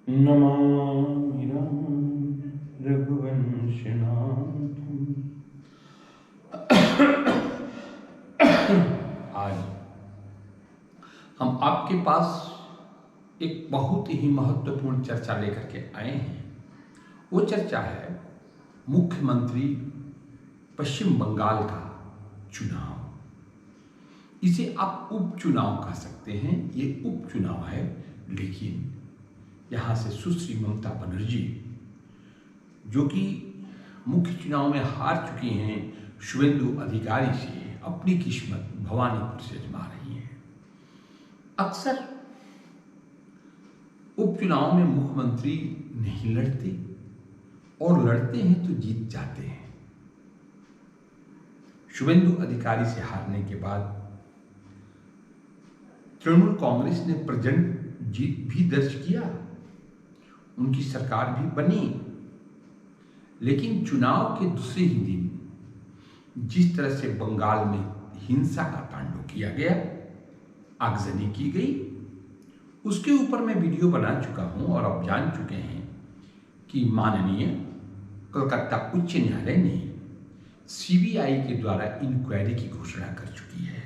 नमामि रामं रघुवंशनाथम्। आज हम आपके पास एक बहुत ही महत्वपूर्ण चर्चा लेकर के आए हैं। वो चर्चा है मुख्यमंत्री पश्चिम बंगाल का चुनाव। इसे आप उपचुनाव कह सकते हैं। ये उपचुनाव है, लेकिन यहाँ से सुश्री ममता बनर्जी, जो कि मुख्य चुनाव में हार चुकी हैं शुवेंदु अधिकारी से, अपनी किस्मत भवानीपुर से आजमा रही हैं। अक्सर उपचुनाव में मुख्यमंत्री नहीं लड़ते, और लड़ते हैं तो जीत जाते हैं। शुवेंदु अधिकारी से हारने के बाद तृणमूल कांग्रेस ने प्रचंड जीत भी दर्ज किया, उनकी सरकार भी बनी। लेकिन चुनाव के दूसरे ही दिन जिस तरह से बंगाल में हिंसा का तांडव किया गया, आगजनी की गई, उसके ऊपर मैं वीडियो बना चुका हूं। और आप जान चुके हैं कि माननीय कलकत्ता उच्च न्यायालय ने सीबीआई के द्वारा इंक्वायरी की घोषणा कर चुकी है,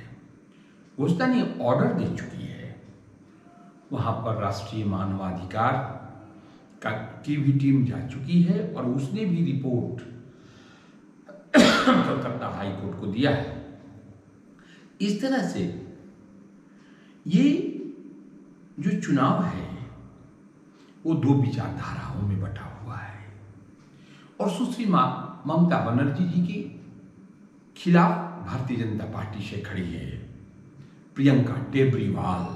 घोषणा ने ऑर्डर दे चुकी है। वहां पर राष्ट्रीय मानवाधिकार की भी टीम जा चुकी है, और उसने भी रिपोर्ट कलकत्ता हाई कोर्ट को दिया है। इस तरह से ये जो चुनाव है वो दो विचारधाराओं में बटा हुआ है, और सुश्री ममता बनर्जी जी के खिलाफ भारतीय जनता पार्टी से खड़ी है प्रियंका टेबरीवाल।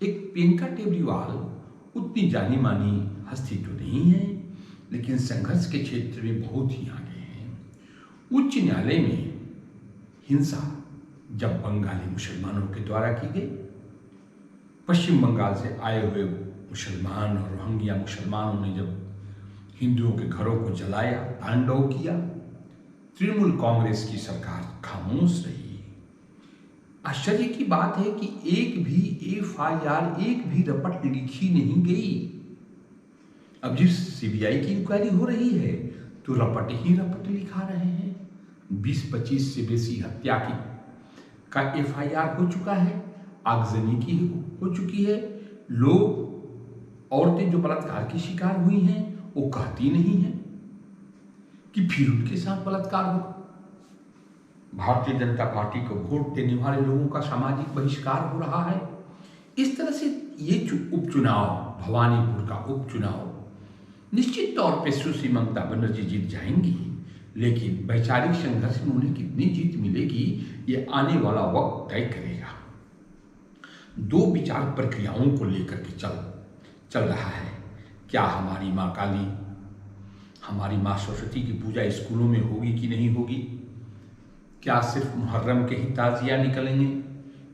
एक प्रियंका टेबरीवाल उतनी जानी मानी हस्ती तो नहीं है, लेकिन संघर्ष के क्षेत्र में बहुत ही आगे हैं। उच्च न्यायालय में हिंसा जब बंगाली मुसलमानों के द्वारा की गई, पश्चिम बंगाल से आए हुए मुसलमान और रोहिंग्या मुसलमानों ने जब हिंदुओं के घरों को जलाया, तांडव किया, तृणमूल कांग्रेस की सरकार खामोश रही। आश्चर्य की बात है कि एक भी एफआईआर, एक भी रपट लिखी नहीं गई। अब जिस सीबीआई की इंक्वायरी हो रही है तो रपट ही रपट लिखा रहे हैं। 20-25 से बेसी हत्या का एफआईआर हो चुका है, आगजनी की हो चुकी है। लोग, औरतें जो बलात्कार की शिकार हुई हैं, वो कहती नहीं है कि फिर उनके साथ बलात्कार होगा। भारतीय जनता पार्टी को वोट देने वाले लोगों का सामाजिक बहिष्कार हो रहा है। इस तरह से ये उपचुनाव, भवानीपुर का उपचुनाव, निश्चित तौर पे सुश्री ममता बनर्जी जीत जाएंगी, लेकिन वैचारिक संघर्ष में उन्हें कितनी जीत मिलेगी, ये आने वाला वक्त तय करेगा। दो विचार प्रक्रियाओं को लेकर के चल रहा है। क्या हमारी माँ काली, हमारी माँ सरस्वती की पूजा स्कूलों में होगी कि नहीं होगी? क्या सिर्फ मुहर्रम के ही ताजिया निकलेंगे?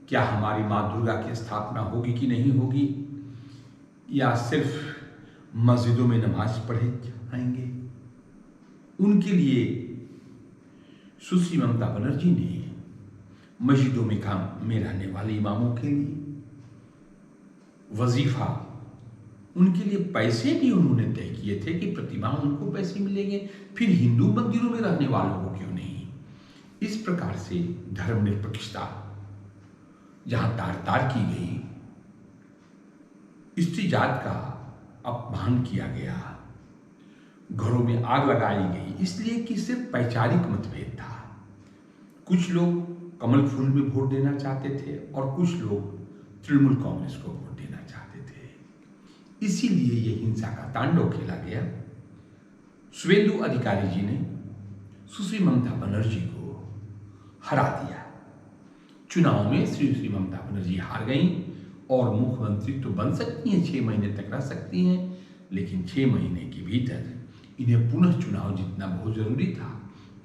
क्या हमारी माँ दुर्गा की स्थापना होगी कि नहीं होगी? या सिर्फ मस्जिदों में नमाज पढ़े जाएंगे? उनके लिए सुश्री ममता बनर्जी ने मस्जिदों में रहने वाले इमामों के लिए वजीफा, उनके लिए पैसे भी उन्होंने तय किए थे कि प्रतिमाह उनको पैसे मिलेंगे। फिर हिंदू मंदिरों में रहने वालों को क्यों नहीं? इस प्रकार से धर्मनिरपेक्षता जहां तार तार की गई, स्त्री जात का अपमान किया गया, घरों में आग लगाई गई, इसलिए कि सिर्फ वैचारिक मतभेद था। कुछ लोग कमल फूल में वोट देना चाहते थे, और कुछ लोग तृणमूल कांग्रेस को वोट देना चाहते थे। इसीलिए ये हिंसा का तांडव खेला गया। शुवेंदु अधिकारी जी ने सुश्री ममता बनर्जी को हरा दिया। चुनाव में श्री ममता बनर्जी हार गई, और मुख्यमंत्री तो बन सकती हैं, 6 महीने तक रह सकती हैं, लेकिन 6 महीने के भीतर इन्हें पुनः चुनाव जीतना बहुत जरूरी था।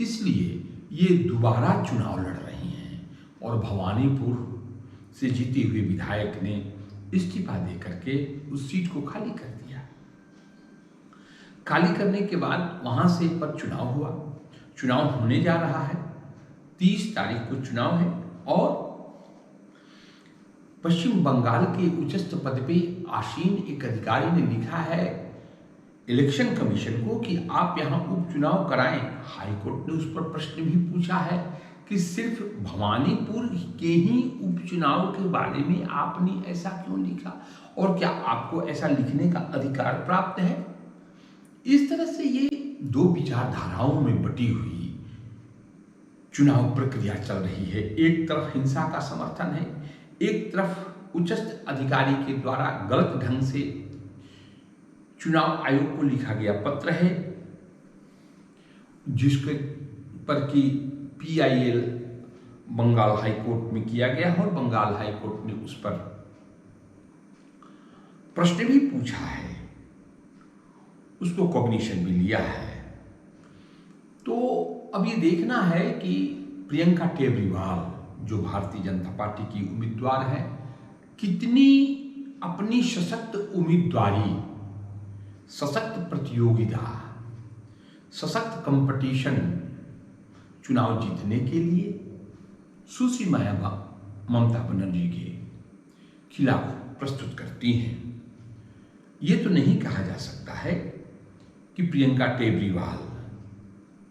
इसलिए ये दोबारा चुनाव लड़ रही हैं, और भवानीपुर से जीते हुए विधायक ने इस्तीफा दे करके उस सीट को खाली कर दिया। खाली करने के बाद वहां से एक बार चुनाव हुआ। चुनाव होने जा रहा है, 30 तारीख को चुनाव है, और पश्चिम बंगाल के उच्चस्थ पद पे आसीन एक अधिकारी ने लिखा है इलेक्शन कमीशन को कि आप यहाँ उपचुनाव कराएं। हाईकोर्ट ने उस पर प्रश्न भी पूछा है कि सिर्फ भवानीपुर के ही उपचुनाव के बारे में आपने ऐसा क्यों लिखा, और क्या आपको ऐसा लिखने का अधिकार प्राप्त है। इस तरह से ये दो विचारधाराओं में बटी हुई चुनाव प्रक्रिया चल रही है। एक तरफ हिंसा का समर्थन है, एक तरफ उच्चस्थ अधिकारी के द्वारा गलत ढंग से चुनाव आयोग को लिखा गया पत्र है, जिसके पर कि PIL बंगाल हाईकोर्ट में किया गया है और बंगाल हाईकोर्ट ने उस पर प्रश्न भी पूछा है, उसको कॉग्निशन भी लिया है। तो अब ये देखना है कि प्रियंका टेबरीवाल जो भारतीय जनता पार्टी की उम्मीदवार है, कितनी अपनी सशक्त उम्मीदवारी, सशक्त प्रतियोगिता, सशक्त कंपटीशन चुनाव जीतने के लिए सुश्री ममता बनर्जी के खिलाफ प्रस्तुत करती हैं। ये तो नहीं कहा जा सकता है कि प्रियंका टेबरीवाल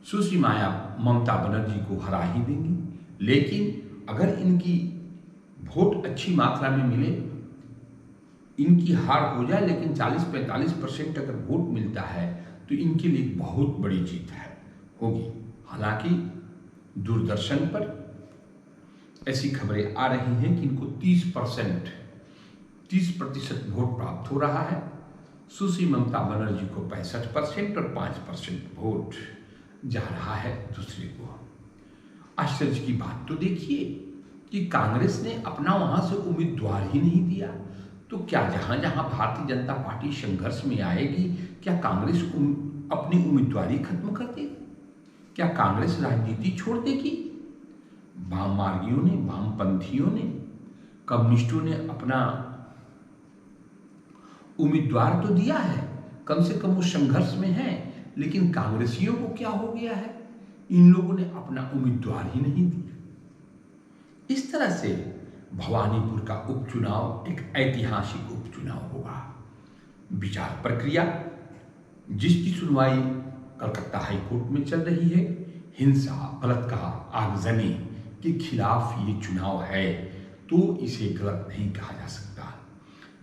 सुश्री ममता बनर्जी को हरा ही देंगी, लेकिन अगर इनकी वोट अच्छी मात्रा में मिले, इनकी हार हो जाए लेकिन 40-45% अगर वोट मिलता है तो इनके लिए बहुत बड़ी जीत होगी। हालांकि दूरदर्शन पर ऐसी खबरें आ रही हैं कि इनको 30% वोट प्राप्त हो रहा है, सुश्री ममता बनर्जी को 65% और 5% वोट जा रहा है दूसरे को। आश्चर्य की बात तो देखिए कि कांग्रेस ने अपना वहां से उम्मीदवार ही नहीं दिया, तो क्या जहां जहां भारतीय जनता पार्टी संघर्ष में आएगी, क्या कांग्रेस अपनी उम्मीदवारी खत्म कर देगी? क्या कांग्रेस राजनीति छोड़ देगी? वाम मार्गियों ने, वामपंथियों ने, कम्युनिस्टों ने अपना उम्मीदवार तो दिया है, कम से कम वो संघर्ष में है, लेकिन कांग्रेसियों को क्या हो गया है? इन लोगों ने अपना उम्मीदवार ही नहीं दिया। इस तरह से भवानीपुर का उपचुनाव एक ऐतिहासिक उपचुनाव होगा। विचार प्रक्रिया जिसकी सुनवाई कलकत्ता हाईकोर्ट में चल रही है, हिंसा, बलात्कार, आगजनी के खिलाफ ये चुनाव है, तो इसे गलत नहीं कहा जा सकता।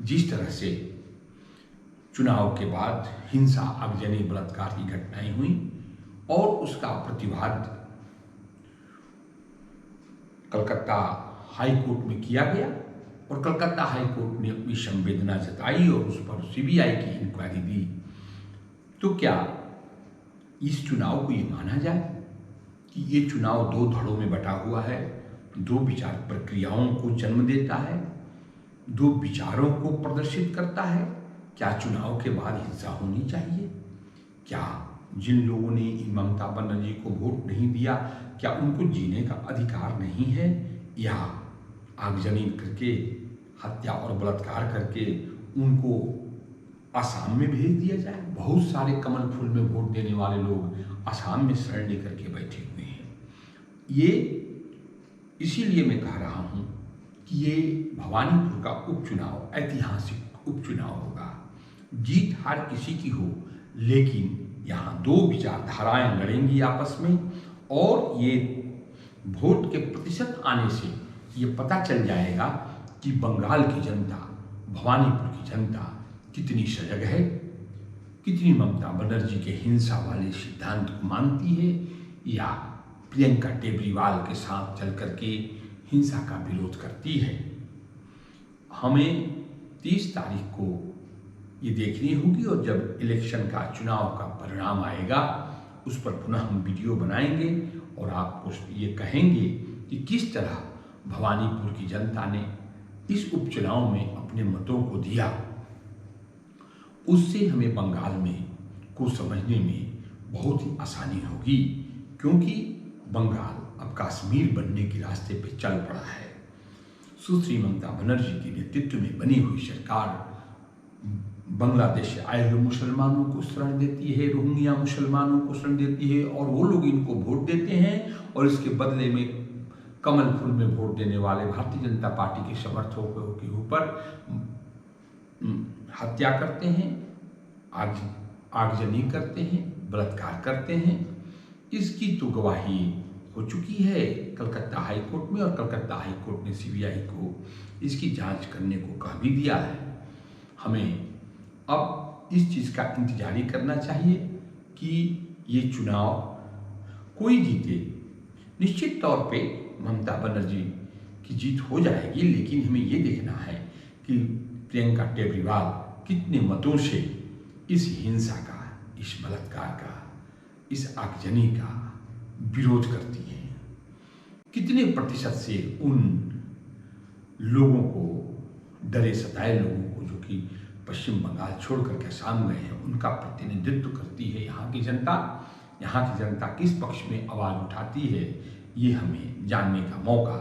जिस तरह से चुनाव के बाद हिंसा, आगजनी, बलात्कार की घटनाएं हुई और उसका प्रतिवाद कलकत्ता हाईकोर्ट में किया गया और कलकत्ता हाईकोर्ट ने अपनी संवेदना जताई और उस पर CBI की इंक्वायरी दी, तो क्या इस चुनाव को ये माना जाए कि ये चुनाव दो धड़ों में बटा हुआ है, दो विचार प्रक्रियाओं को जन्म देता है, दो विचारों को प्रदर्शित करता है? क्या चुनाव के बाद हिंसा होनी चाहिए? क्या जिन लोगों ने ममता बनर्जी को वोट नहीं दिया, क्या उनको जीने का अधिकार नहीं है? या आगजनी करके, हत्या और बलात्कार करके उनको आसाम में भेज दिया जाए? बहुत सारे कमल फूल में वोट देने वाले लोग आसाम में शरण लेकर के बैठे हुए हैं। ये इसीलिए मैं कह रहा हूँ कि ये भवानीपुर का उपचुनाव ऐतिहासिक उपचुनाव होगा। जीत हार किसी की हो, लेकिन यहाँ दो विचारधाराएं लड़ेंगी आपस में और ये वोट के प्रतिशत आने से ये पता चल जाएगा कि बंगाल की जनता, भवानीपुर की जनता कितनी सजग है, कितनी ममता बनर्जी के हिंसा वाले सिद्धांत को मानती है या प्रियंका टेबरीवाल के साथ चल करके हिंसा का विरोध करती है। हमें 30 तारीख को ये देखनी होगी और जब इलेक्शन का, चुनाव का परिणाम आएगा उस पर पुनः हम वीडियो बनाएंगे और आपको ये कहेंगे कि किस तरह भवानीपुर की जनता ने इस उपचुनाव में अपने मतों को दिया। उससे हमें बंगाल में को समझने में बहुत ही आसानी होगी, क्योंकि बंगाल अब कश्मीर बनने के रास्ते पे चल पड़ा है। सुश्री ममता बनर्जी के नेतृत्व में बनी हुई सरकार बांग्लादेश से आए हुए मुसलमानों को शरण देती है, रोहिंग्या मुसलमानों को शरण देती है और वो लोग इनको वोट देते हैं और इसके बदले में कमल फूल में वोट देने वाले भारतीय जनता पार्टी के समर्थकों के ऊपर हत्या करते हैं, आगजनी करते हैं, बलात्कार करते हैं। इसकी तो गवाही हो चुकी है कलकत्ता हाई कोर्ट में, और कलकत्ता हाई कोर्ट ने सीबीआई को इसकी जांच करने को कह भी दिया है। हमें अब इस चीज़ का इंतजार ही करना चाहिए कि ये चुनाव कोई जीते। निश्चित तौर पे ममता बनर्जी की जीत हो जाएगी, लेकिन हमें ये देखना है कि प्रियंका टेबरीवाल कितने मतों से इस हिंसा का, इस बलात्कार का, इस आगजनी का विरोध करती हैं, कितने प्रतिशत से उन लोगों को, डरे सताए लोगों को जो कि पश्चिम बंगाल छोड़ करके असम गए हैं, उनका प्रतिनिधित्व करती है यहाँ की जनता। यहाँ की जनता किस पक्ष में आवाज़ उठाती है, ये हमें जानने का मौका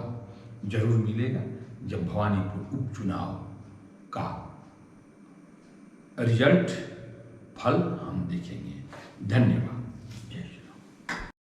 जरूर मिलेगा जब भवानीपुर उपचुनाव का रिजल्ट, फल हम देखेंगे। धन्यवाद।